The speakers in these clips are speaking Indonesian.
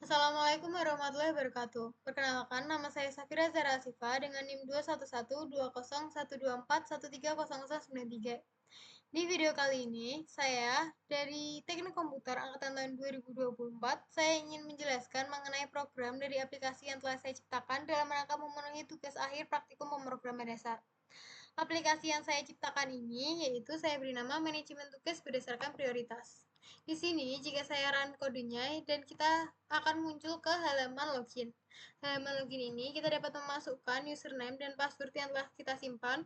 Assalamualaikum warahmatullahi wabarakatuh. Perkenalkan, nama saya Safira Zara Asifa dengan NIM 21120120130130093. Di video kali ini, saya dari Teknik Komputer Angkatan tahun 2024, saya ingin menjelaskan mengenai program dari aplikasi yang telah saya ciptakan dalam rangka memenuhi tugas akhir praktikum pemrograman dasar. Aplikasi yang saya ciptakan ini yaitu saya beri nama manajemen tugas berdasarkan prioritas. Di sini, jika saya run kodenya dan kita akan muncul ke halaman login. Halaman login ini kita dapat memasukkan username dan password yang telah kita simpan.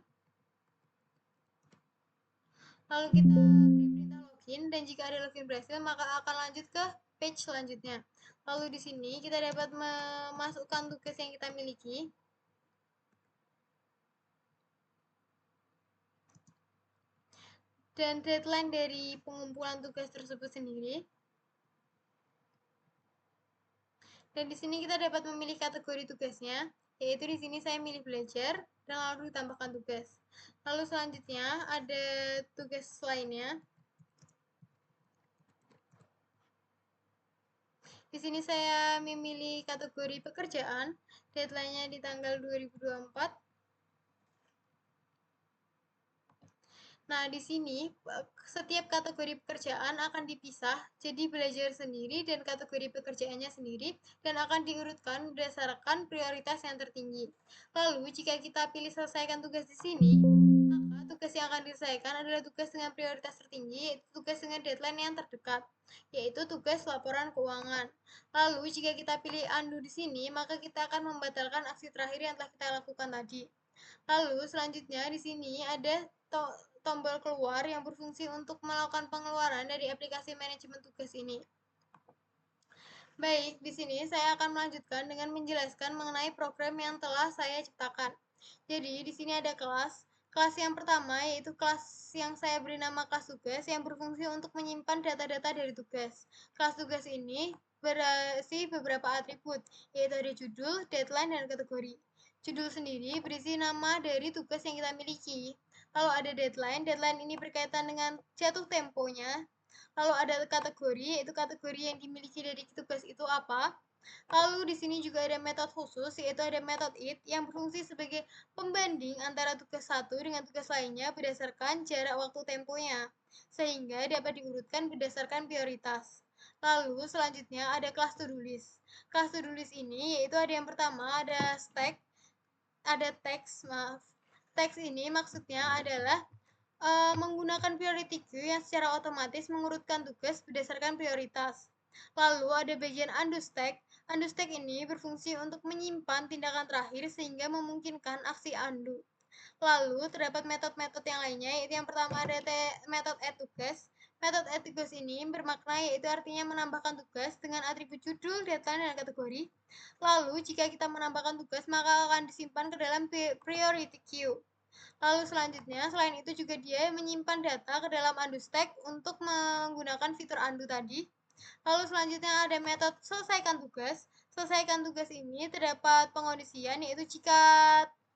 Lalu kita beri perintah login dan jika ada login berhasil maka akan lanjut ke page selanjutnya. Lalu di sini kita dapat memasukkan tugas yang kita miliki. Dan deadline dari pengumpulan tugas tersebut sendiri. Dan di sini kita dapat memilih kategori tugasnya, yaitu di sini saya milih belajar dan lalu ditambahkan tugas. Lalu selanjutnya ada tugas lainnya. Di sini saya memilih kategori pekerjaan, deadline-nya di tanggal 2024. Nah, di sini setiap kategori pekerjaan akan dipisah jadi belajar sendiri dan kategori pekerjaannya sendiri dan akan diurutkan berdasarkan prioritas yang tertinggi. Lalu, jika kita pilih selesaikan tugas di sini, maka tugas yang akan diselesaikan adalah tugas dengan prioritas tertinggi, yaitu tugas dengan deadline yang terdekat, yaitu tugas laporan keuangan. Lalu, jika kita pilih undo di sini, maka kita akan membatalkan aksi terakhir yang telah kita lakukan tadi. Lalu selanjutnya di sini ada tombol keluar yang berfungsi untuk melakukan pengeluaran dari aplikasi manajemen tugas ini. Baik, di sini saya akan melanjutkan dengan menjelaskan mengenai program yang telah saya ciptakan. Jadi, di sini ada kelas. Kelas yang pertama yaitu kelas yang saya beri nama kelas tugas yang berfungsi untuk menyimpan data-data dari tugas. Kelas tugas ini berisi beberapa atribut, yaitu ada judul, deadline, dan kategori. Judul sendiri berisi nama dari tugas yang kita miliki. Lalu ada deadline, deadline ini berkaitan dengan jatuh temponya. Lalu ada kategori, yaitu kategori yang dimiliki dari tugas itu apa. Lalu di sini juga ada metode khusus, yaitu ada metode it yang berfungsi sebagai pembanding antara tugas satu dengan tugas lainnya berdasarkan jarak waktu temponya, sehingga dapat diurutkan berdasarkan prioritas. Lalu selanjutnya ada kelas to-do list. Kelas to-do list ini yaitu ada yang pertama ada stack, ada teks, maaf. Teks ini maksudnya adalah menggunakan priority queue yang secara otomatis mengurutkan tugas berdasarkan prioritas. Lalu ada bagian undo stack. Undo stack ini berfungsi untuk menyimpan tindakan terakhir sehingga memungkinkan aksi undo. Lalu terdapat metode-metode yang lainnya, yaitu yang pertama ada metode add tugas. Metode add tugas ini bermakna yaitu artinya menambahkan tugas dengan atribut judul, deadline, dan kategori. Lalu jika kita menambahkan tugas maka akan disimpan ke dalam priority queue. Lalu selanjutnya, selain itu juga dia menyimpan data ke dalam undo stack untuk menggunakan fitur undo tadi. Lalu selanjutnya ada metode selesaikan tugas. Selesaikan tugas ini terdapat pengondisian, yaitu jika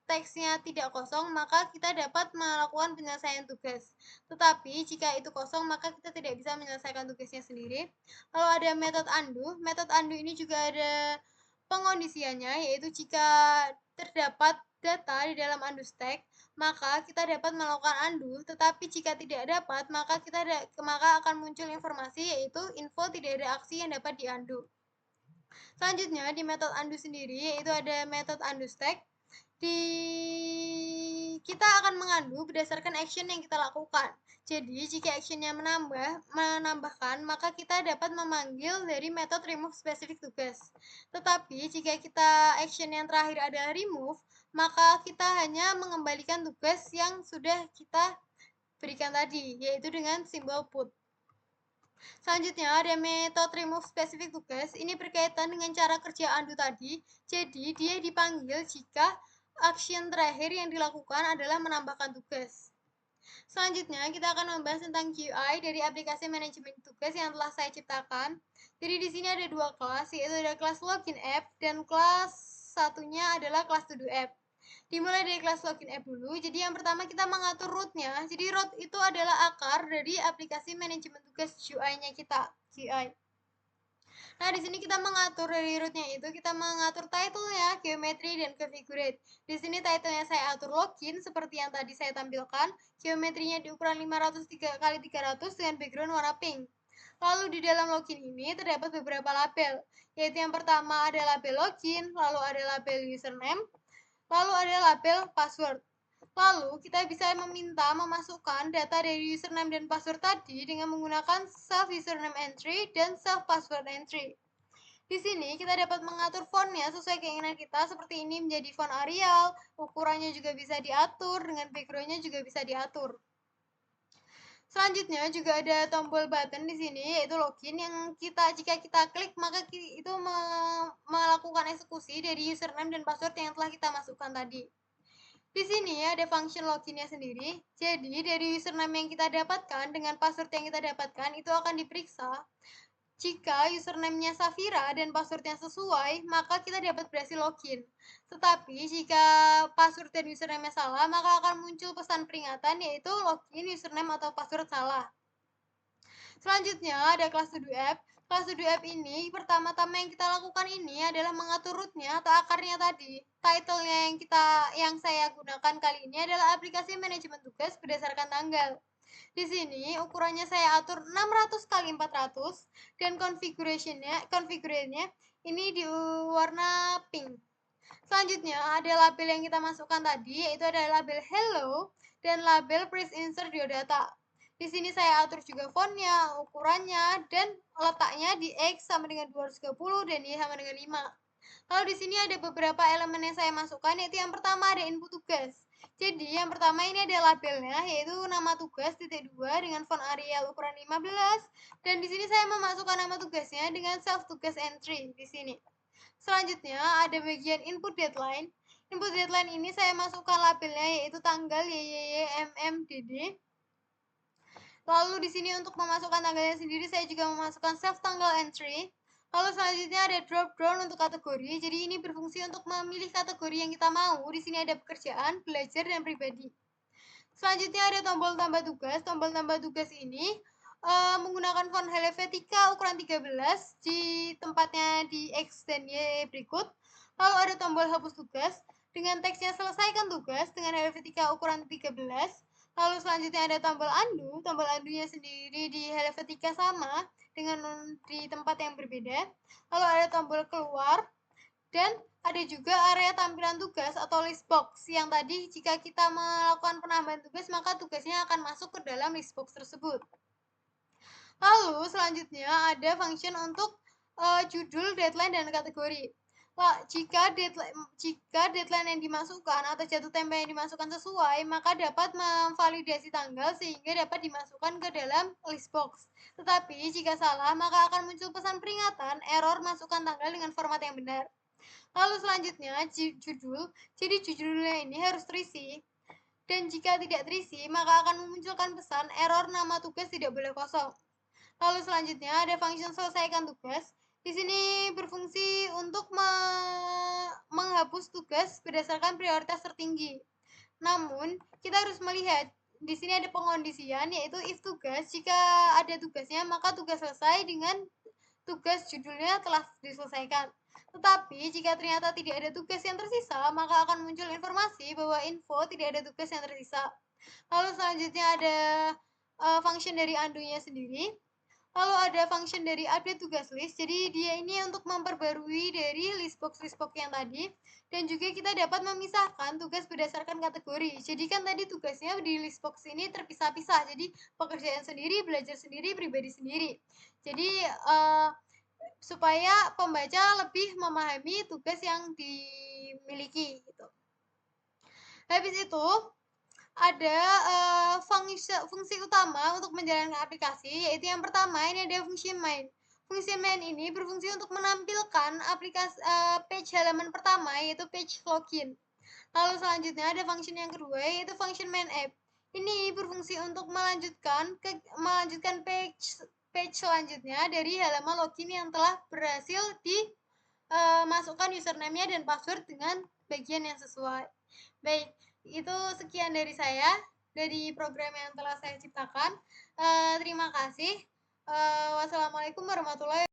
teksnya tidak kosong, maka kita dapat melakukan penyelesaian tugas. Tetapi jika itu kosong, maka kita tidak bisa menyelesaikan tugasnya sendiri. Lalu ada metode undo. Metode undo ini juga ada pengondisiannya, yaitu jika terdapat data di dalam undo stack, maka kita dapat melakukan undo, tetapi jika tidak dapat, maka akan muncul informasi yaitu info tidak ada aksi yang dapat di-undo. Selanjutnya di metode undo sendiri yaitu ada metode undo stack. Kita akan mengundo berdasarkan action yang kita lakukan. Jadi, jika actionnya menambahkan, maka kita dapat memanggil dari metode remove specific tugas. Tetapi, jika kita action yang terakhir adalah remove, maka kita hanya mengembalikan tugas yang sudah kita berikan tadi, yaitu dengan simbol put. Selanjutnya ada metode remove specific tugas. Ini berkaitan dengan cara kerja undo tadi. Jadi, dia dipanggil jika action terakhir yang dilakukan adalah menambahkan tugas. Selanjutnya, kita akan membahas tentang GUI dari aplikasi manajemen tugas yang telah saya ciptakan. Jadi, di sini ada dua kelas, yaitu ada kelas login app dan kelas satunya adalah kelas to do app. Dimulai dari kelas login app dulu. Jadi, yang pertama kita mengatur root-nya. Jadi, root itu adalah akar dari aplikasi manajemen tugas GUI-nya kita. GUI. Nah, di sini kita mengatur dari rootnya itu, kita mengatur title-nya, geometri, dan configurate. Di sini title-nya saya atur login, seperti yang tadi saya tampilkan. Geometrinya di ukuran 503 kali 300 dengan background warna pink. Lalu di dalam login ini terdapat beberapa label, yaitu yang pertama ada label login, lalu ada label username, lalu ada label password. Lalu kita bisa meminta memasukkan data dari username dan password tadi dengan menggunakan self username entry dan self password entry. Di sini kita dapat mengatur fontnya sesuai keinginan kita, seperti ini menjadi font Arial, ukurannya juga bisa diatur, dengan backgroundnya juga bisa diatur. Selanjutnya juga ada tombol button di sini, yaitu login, yang jika kita klik maka itu melakukan eksekusi dari username dan password yang telah kita masukkan tadi. Di sini ada function loginnya sendiri. Jadi dari username yang kita dapatkan dengan password yang kita dapatkan itu akan diperiksa. Jika username-nya Safira dan passwordnya sesuai, maka kita dapat berhasil login. Tetapi jika password dan username-nya salah, maka akan muncul pesan peringatan, yaitu login username atau password salah. Selanjutnya ada kelas to do app. Kelas to do app ini pertama-tama yang kita lakukan ini adalah mengatur rootnya atau akarnya tadi. Title-nya yang saya gunakan kali ini adalah aplikasi manajemen tugas berdasarkan tanggal. Di sini ukurannya saya atur 600 kali 400 dan configurasinya ini di warna pink. Selanjutnya ada label yang kita masukkan tadi, yaitu ada label hello dan label please insert your data. Di sini saya atur juga fontnya, ukurannya, dan letaknya di X sama dengan 230 dan Y sama dengan 5. Lalu di sini ada beberapa elemen yang saya masukkan, yaitu yang pertama ada input tugas. Jadi yang pertama ini ada labelnya, yaitu nama tugas titik 2 dengan font Arial ukuran 15, dan di sini saya memasukkan nama tugasnya dengan self tugas entry di sini. Selanjutnya ada bagian input deadline. Input deadline ini saya masukkan labelnya, yaitu tanggal YYYMMDD. Lalu di sini untuk memasukkan tanggalnya sendiri saya juga memasukkan self tanggal entry. Lalu selanjutnya ada drop down untuk kategori. Jadi ini berfungsi untuk memilih kategori yang kita mau. Di sini ada pekerjaan, belajar, dan pribadi. Selanjutnya ada tombol tambah tugas. Tombol tambah tugas ini menggunakan font Helvetica ukuran 13 di tempatnya di X dan Y berikut. Lalu ada tombol hapus tugas dengan teksnya selesaikan tugas dengan Helvetica ukuran 13. Lalu selanjutnya ada tombol undo. Tombol undo-nya sendiri di Helvetica sama dengan di tempat yang berbeda. Lalu ada tombol keluar dan ada juga area tampilan tugas atau list box yang tadi jika kita melakukan penambahan tugas maka tugasnya akan masuk ke dalam list box tersebut. Lalu selanjutnya ada function untuk judul, deadline, dan kategori. Jika deadline yang dimasukkan atau jatuh tempo yang dimasukkan sesuai, maka dapat memvalidasi tanggal sehingga dapat dimasukkan ke dalam list box. Tetapi jika salah, maka akan muncul pesan peringatan error masukkan tanggal dengan format yang benar. Lalu selanjutnya judul. Jadi judulnya ini harus terisi. Dan jika tidak terisi, maka akan memunculkan pesan error nama tugas tidak boleh kosong. Lalu selanjutnya ada function selesaikan tugas. Di sini berfungsi untuk menghapus tugas berdasarkan prioritas tertinggi. Namun, kita harus melihat di sini ada pengondisian, yaitu if tugas, jika ada tugasnya maka tugas selesai dengan tugas judulnya telah diselesaikan. Tetapi jika ternyata tidak ada tugas yang tersisa, maka akan muncul informasi bahwa info tidak ada tugas yang tersisa. Lalu selanjutnya ada function dari undo-nya sendiri. Lalu ada function dari update tugas list. Jadi dia ini untuk memperbarui dari list box yang tadi. Dan juga kita dapat memisahkan tugas berdasarkan kategori. Jadi kan tadi tugasnya di list box ini terpisah-pisah. Jadi pekerjaan sendiri, belajar sendiri, pribadi sendiri. Jadi supaya pembaca lebih memahami tugas yang dimiliki gitu. Habis itu ada fungsi utama untuk menjalankan aplikasi, yaitu yang pertama ini ada fungsi main. Fungsi main ini berfungsi untuk menampilkan aplikasi page halaman pertama, yaitu page login. Lalu selanjutnya ada function yang kedua, yaitu function main app. Ini berfungsi untuk melanjutkan page selanjutnya dari halaman login yang telah berhasil dimasukkan username-nya dan password dengan bagian yang sesuai. Baik, itu sekian dari saya, dari program yang telah saya ciptakan. Terima kasih. Wassalamualaikum warahmatullahi wabarakatuh.